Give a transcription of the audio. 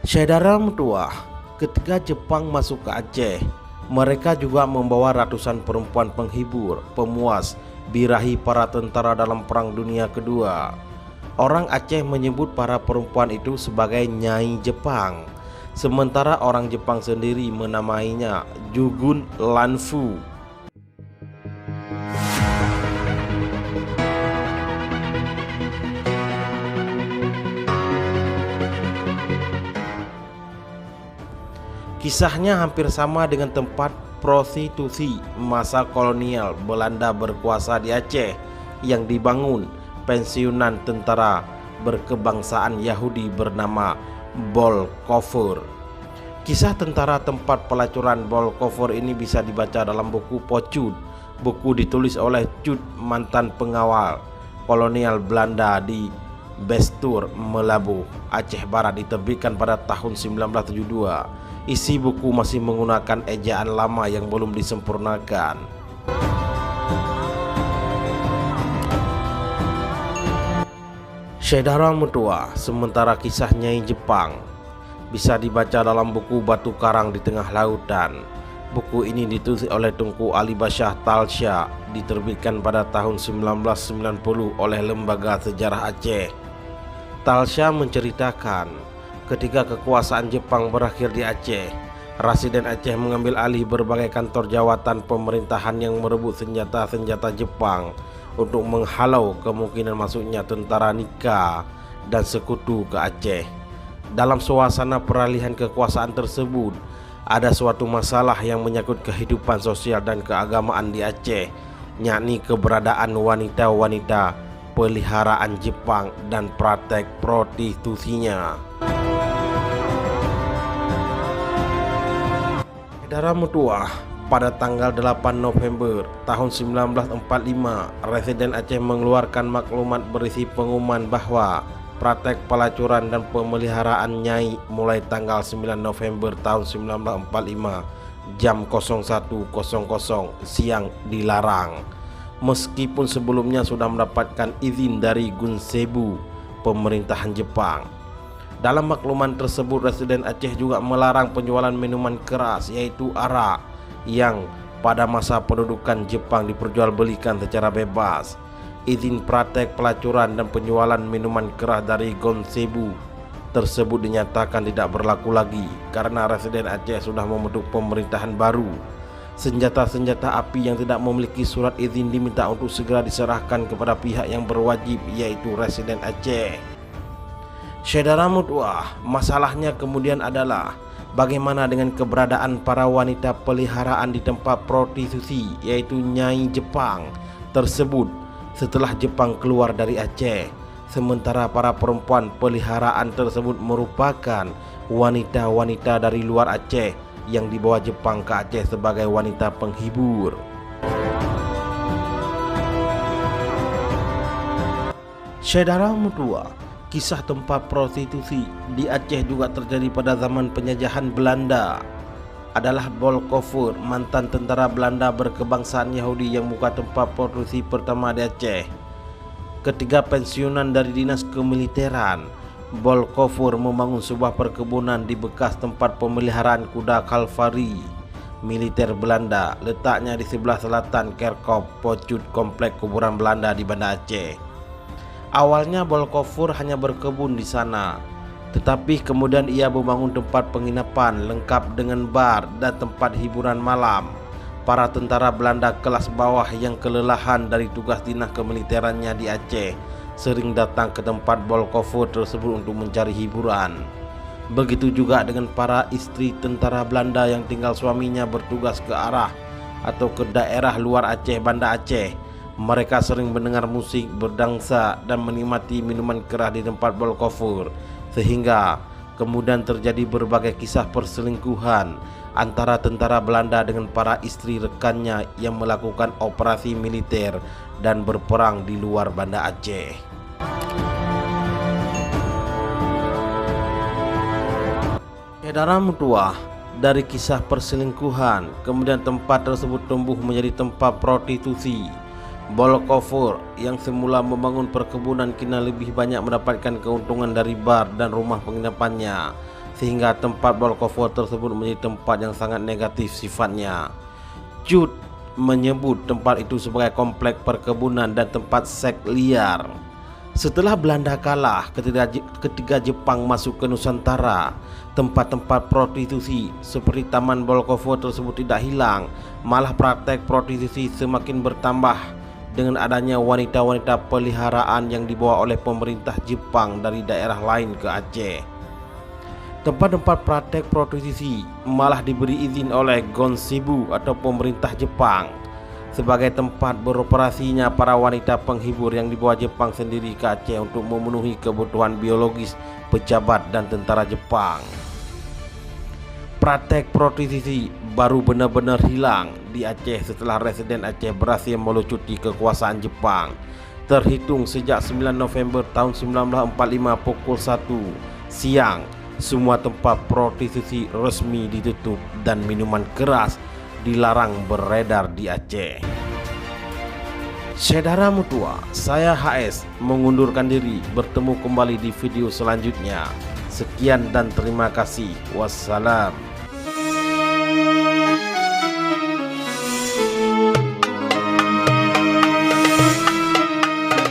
Saudara mutua, ketika Jepang masuk ke Aceh, mereka juga membawa ratusan perempuan penghibur, pemuas, birahi para tentara dalam Perang Dunia Kedua. Orang Aceh menyebut para perempuan itu sebagai Nyai Jepang, sementara orang Jepang sendiri menamainya Jugun Lanfu. Kisahnya hampir sama dengan tempat prostitusi masa kolonial Belanda berkuasa di Aceh yang dibangun pensiunan tentara berkebangsaan Yahudi bernama Bolkover. Kisah tentara tempat pelacuran Bolkover ini bisa dibaca dalam buku Pocut, buku ditulis oleh Cut, mantan pengawal kolonial Belanda di Bestur, Melabu, Aceh Barat, diterbitkan pada tahun 1972. Isi buku masih menggunakan ejaan lama yang belum disempurnakan. Saudara mutua, sementara kisah Nyai Jepang bisa dibaca dalam buku Batu Karang di Tengah Lautan. Buku ini ditulis oleh Tunku Ali Basyah Talsya, diterbitkan pada tahun 1990 oleh Lembaga Sejarah Aceh. Talsya menceritakan ketika kekuasaan Jepang berakhir di Aceh, Residen Aceh mengambil alih berbagai kantor jawatan pemerintahan yang merebut senjata-senjata Jepang untuk menghalau kemungkinan masuknya tentara Nika dan sekutu ke Aceh. Dalam suasana peralihan kekuasaan tersebut, ada suatu masalah yang menyangkut kehidupan sosial dan keagamaan di Aceh, yakni keberadaan wanita-wanita peliharaan Jepang dan praktek prostitusinya. Saudara mutua, pada tanggal 8 November tahun 1945, Residen Aceh mengeluarkan maklumat berisi pengumuman bahwa praktek pelacuran dan pemeliharaan nyai mulai tanggal 9 November tahun 1945 jam 01.00 siang dilarang, meskipun sebelumnya sudah mendapatkan izin dari Gunsebu, pemerintahan Jepang. Dalam makluman tersebut, Residen Aceh juga melarang penjualan minuman keras yaitu arak yang pada masa pendudukan Jepang diperjualbelikan secara bebas. Izin praktek pelacuran dan penjualan minuman keras dari Gunsebu tersebut dinyatakan tidak berlaku lagi karena Residen Aceh sudah membentuk pemerintahan baru. Senjata-senjata api yang tidak memiliki surat izin diminta untuk segera diserahkan kepada pihak yang berwajib, yaitu Residen Aceh. Saudara mutua, masalahnya kemudian adalah bagaimana dengan keberadaan para wanita peliharaan di tempat prostitusi yaitu Nyai Jepang tersebut setelah Jepang keluar dari Aceh, sementara para perempuan peliharaan tersebut merupakan wanita-wanita dari luar Aceh yang dibawa Jepang ke Aceh sebagai wanita penghibur. Saudara mutua, kisah tempat prostitusi di Aceh juga terjadi pada zaman penjajahan Belanda. Adalah Bolkover, mantan tentara Belanda berkebangsaan Yahudi yang buka tempat prostitusi pertama di Aceh. Ketika pensiunan dari dinas kemiliteran, Bolkover membangun sebuah perkebunan di bekas tempat pemeliharaan kuda Kalvari militer Belanda. Letaknya di sebelah selatan Kerkop, Pocut, komplek kuburan Belanda di Banda Aceh. Awalnya Bolkover hanya berkebun di sana, tetapi kemudian ia membangun tempat penginapan lengkap dengan bar dan tempat hiburan malam. Para tentara Belanda kelas bawah yang kelelahan dari tugas dinas kemiliterannya di Aceh sering datang ke tempat Bolkover tersebut untuk mencari hiburan. Begitu juga dengan para istri tentara Belanda yang tinggal suaminya bertugas ke arah atau ke daerah luar Aceh, Banda Aceh. Mereka sering mendengar musik, berdansa, dan menikmati minuman keras di tempat Bolkover, sehingga kemudian terjadi berbagai kisah perselingkuhan antara tentara Belanda dengan para istri rekannya yang melakukan operasi militer dan berperang di luar Banda Aceh. Saudara mutua, dari kisah perselingkuhan, kemudian tempat tersebut tumbuh menjadi tempat prostitusi. Bolkover yang semula membangun perkebunan kini lebih banyak mendapatkan keuntungan dari bar dan rumah penginapannya. sehingga tempat Bolkovo tersebut menjadi tempat yang sangat negatif sifatnya. Cut menyebut tempat itu sebagai kompleks perkebunan dan tempat seks liar. Setelah Belanda kalah ketika Jepang masuk ke Nusantara, tempat-tempat prostitusi seperti Taman Bolkovo tersebut tidak hilang, malah praktek prostitusi semakin bertambah dengan adanya wanita-wanita peliharaan yang dibawa oleh pemerintah Jepang dari daerah lain ke Aceh. Tempat-tempat praktek prostitusi malah diberi izin oleh Gonsibu atau pemerintah Jepang sebagai tempat beroperasinya para wanita penghibur yang dibawa Jepang sendiri ke Aceh untuk memenuhi kebutuhan biologis pejabat dan tentara Jepang. Praktek prostitusi baru benar-benar hilang di Aceh setelah Residen Aceh berhasil melucuti kekuasaan Jepang. Terhitung sejak 9 November tahun 1945 pukul 1 siang, semua tempat prostitusi resmi ditutup dan minuman keras dilarang beredar di Aceh. Saudara mutua, saya HS mengundurkan diri. Bertemu kembali di video selanjutnya. Sekian dan terima kasih. Wassalam.